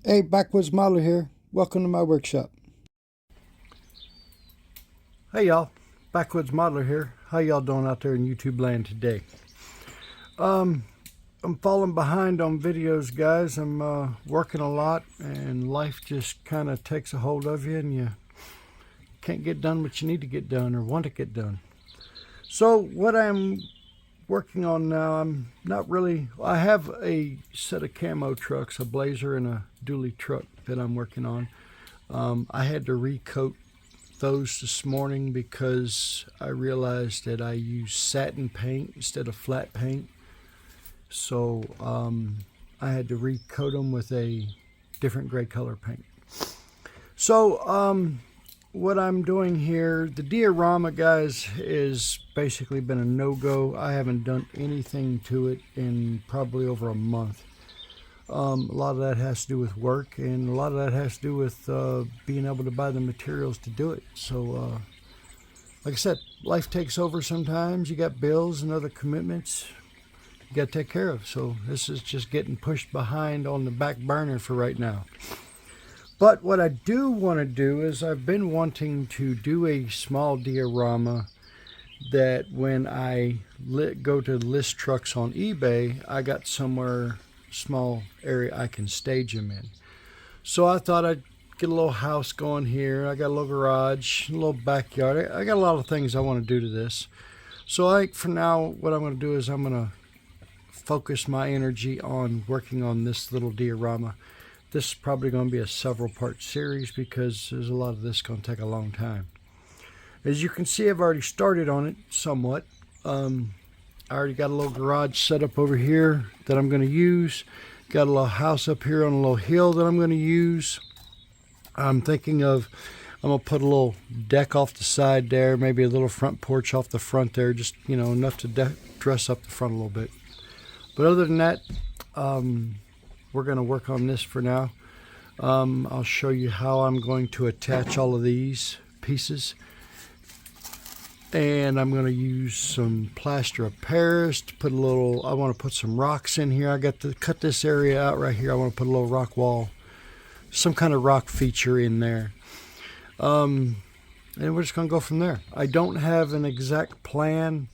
Hey, Backwoods Modeler here. Welcome to my workshop. Hey y'all, Backwoods Modeler here. How y'all doing out there in YouTube land today? I'm falling behind on videos, guys. I'm working a lot and life just kind of takes a hold of you and you can't get done what you need to get done or want to get done. So what I'm working on now, I have a set of camo trucks, a Blazer and a dually truck that I'm working on. I had to recoat those this morning because I realized that I use satin paint instead of flat paint. So I had to recoat them with a different gray color paint. So what I'm doing here, the Diorama, guys, is basically been a no-go. I haven't done anything to it in probably over a month. A lot of that has to do with work, and a lot of that has to do with being able to buy the materials to do it. So like I said, life takes over sometimes. You got bills and other commitments you got to take care of. So this is just getting pushed behind on the back burner for right now. But what I do want to do is I've been wanting to do a small diorama that when I go to list trucks on eBay, I got somewhere small area I can stage them in. So I thought I'd get a little house going here. I got a little garage, a little backyard. I got a lot of things I want to do to this. So I think for now what I'm going to do is I'm going to focus my energy on working on this little diorama. This is probably going to be a several part series because there's a lot of this going to take a long time. As you can see, I've already started on it somewhat. I already got a little garage set up over here that I'm going to use. Got a little house up here on a little hill that I'm going to use. I'm thinking of, I'm going to put a little deck off the side there, maybe a little front porch off the front there, just, you know, enough to dress up the front a little bit. But other than that, we're going to work on this for now. I'll show you how I'm going to attach all of these pieces. And I'm going to use some plaster of Paris to put a little, I want to put some rocks in here. I got to cut this area out right here. I want to put a little rock wall, some kind of rock feature in there. And we're just going to go from there. I don't have an exact plan.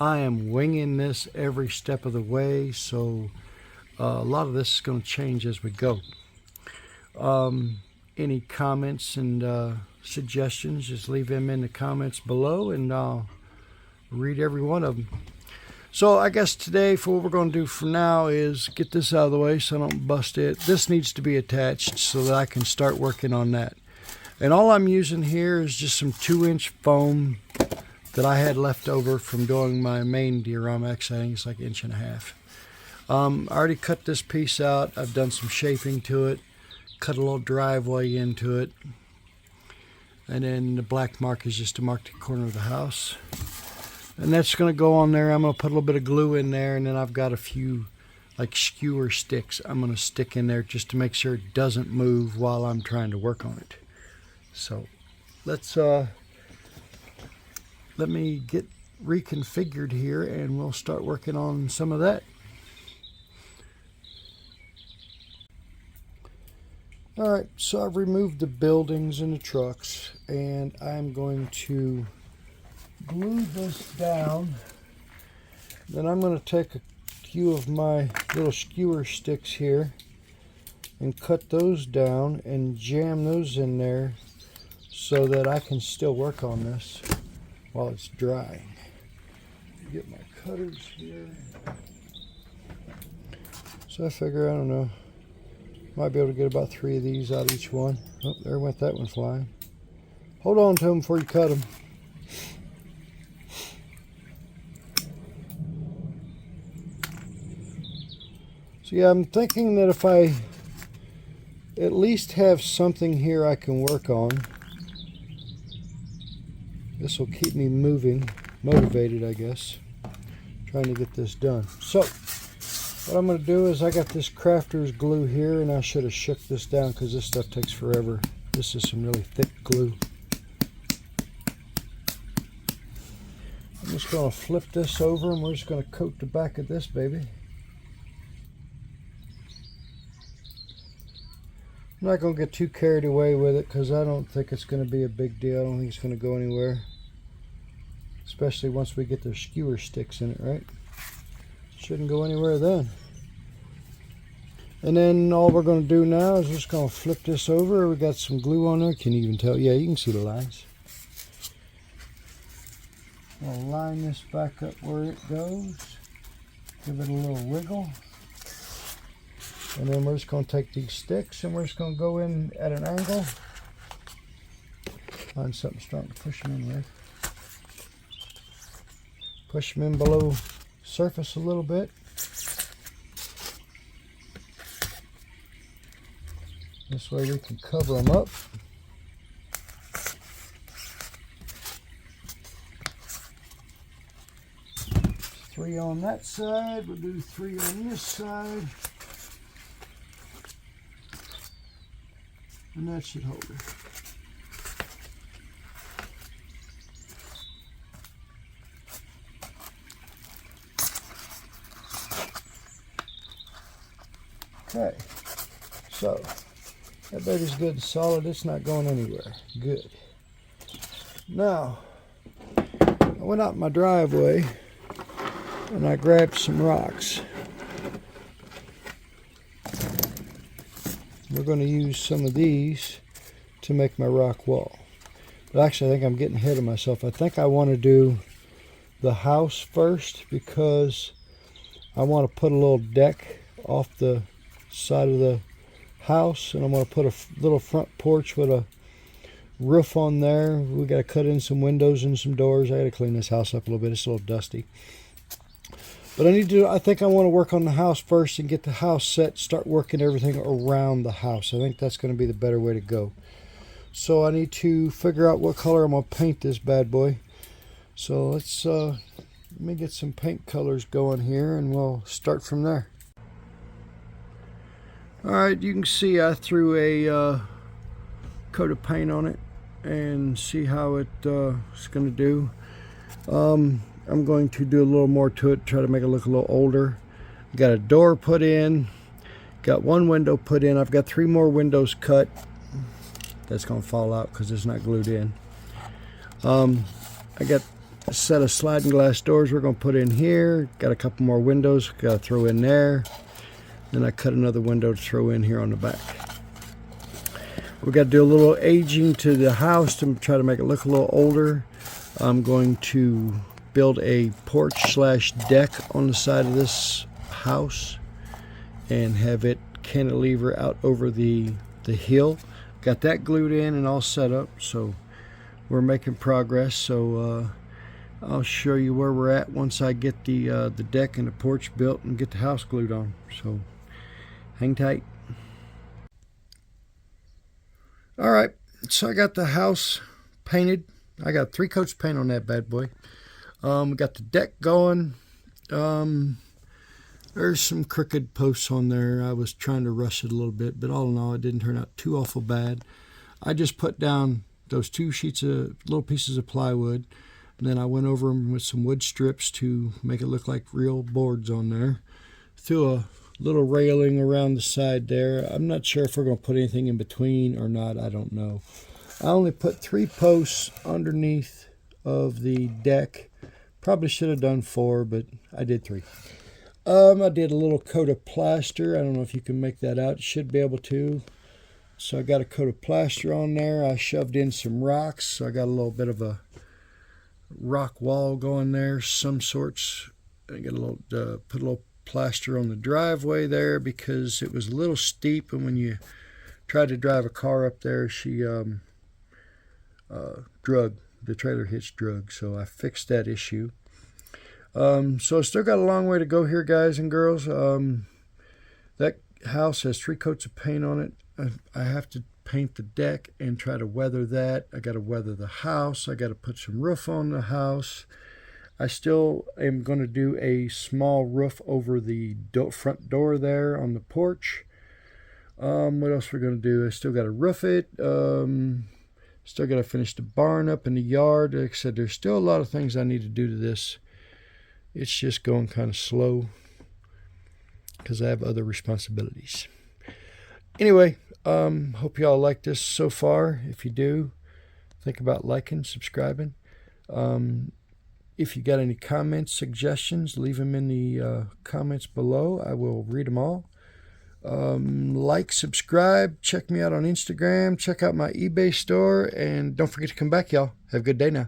I am winging this every step of the way. So a lot of this is going to change as we go. Any comments and suggestions, just leave them in the comments below and I'll read every one of them. So I guess today for what we're going to do for now is get this out of the way so I don't bust it. This needs to be attached so that I can start working on that. And all I'm using here is just some 2-inch foam that I had left over from doing my main diorama. Actually, I think it's like 1.5 inches. I already cut this piece out. I've done some shaping to it, cut a little driveway into it. And then the black mark is just to mark the corner of the house. And that's going to go on there. I'm going to put a little bit of glue in there. And then I've got a few like skewer sticks I'm going to stick in there just to make sure it doesn't move while I'm trying to work on it. So let's let me get reconfigured here and we'll start working on some of that. Alright, so I've removed the buildings and the trucks and I'm going to glue this down. Then I'm going to take a few of my little skewer sticks here and cut those down and jam those in there so that I can still work on this while it's drying. Get my cutters here. So I figure, I don't know, might be able to get about 3 of these out of each one. Oh, there went that one flying. Hold on to them before you cut them. So yeah, I'm thinking that if I at least have something here I can work on, this will keep me moving, motivated, I guess, trying to get this done. So what I'm going to do is I got this crafter's glue here and I should have shook this down because this stuff takes forever. This is some really thick glue. I'm just going to flip this over and we're just going to coat the back of this baby. I'm not going to get too carried away with it because I don't think it's going to be a big deal. I don't think it's going to go anywhere. Especially once we get the skewer sticks in it, right? Shouldn't go anywhere then. And then all we're going to do now is just going to flip this over. We got some glue on there. Can you even tell? Yeah, you can see the lines. I'll line this back up where it goes. Give it a little wiggle. And then we're just going to take these sticks and we're just going to go in at an angle. Find something strong to push them in with. Push them in below surface a little bit. This way we can cover them up. Three on that side, we'll do 3 on this side. And that should hold it. Okay, so that baby's good and solid. It's not going anywhere. Good. Now, I went out in my driveway and I grabbed some rocks. We're going to use some of these to make my rock wall. But actually I think I'm getting ahead of myself. I think I want to do the house first because I want to put a little deck off the side of the house, and I'm going to put a little front porch with a roof on there. We got to cut in some windows and some doors. I got to clean this house up a little bit. It's a little dusty. But I think I want to work on the house first and get the house set, start working everything around the house. I think that's going to be the better way to go. So I need to figure out what color I'm going to paint this bad boy. So let's let me get some paint colors going here and we'll start from there. Alright, you can see I threw a coat of paint on it and see how it's going to do. I'm going to do a little more to it, try to make it look a little older. Got a door put in, got one window put in. I've got 3 more windows cut. That's going to fall out because it's not glued in. I got a set of sliding glass doors we're going to put in here. Got a couple more windows, got to throw in there. Then I cut another window to throw in here on the back. We've got to do a little aging to the house to try to make it look a little older. I'm going to build a porch slash deck on the side of this house and have it cantilever out over the hill. Got that glued in and all set up, so we're making progress. So I'll show you where we're at once I get the deck and the porch built and get the house glued on. So hang tight. All right, so I got the house painted. I got 3 coats of paint on that bad boy. We got the deck going. There's some crooked posts on there. I was trying to rush it a little bit, but all in all, it didn't turn out too awful bad. I just put down those 2 sheets of little pieces of plywood, and then I went over them with some wood strips to make it look like real boards on there. Threw a little railing around the side there. I'm not sure if we're going to put anything in between or not. I don't know. I only put 3 posts underneath of the deck. Probably should have done 4, but I did 3. I did a little coat of plaster. I don't know if you can make that out. You should be able to. So I got a coat of plaster on there. I shoved in some rocks. So I got a little bit of a rock wall going there, some sorts. I got a little put a little plaster on the driveway there because it was a little steep, and when you tried to drive a car up there, she the trailer hitch drug, so I fixed that issue. So I still got a long way to go here, guys and girls. That house has 3 coats of paint on it. I have to paint the deck and try to weather that. I got to weather the house. I got to put some roof on the house. I still am going to do a small roof over the front door there on the porch. What else we're going to do? I still got to roof it. Still got to finish the barn up in the yard. Like I said, there's still a lot of things I need to do to this. It's just going kind of slow because I have other responsibilities. Anyway, Hope y'all like this so far. If you do, think about liking, subscribing. If you got any comments, suggestions, leave them in the comments below. I will read them all. Like, subscribe, check me out on Instagram, check out my eBay store, and don't forget to come back, y'all. Have a good day now.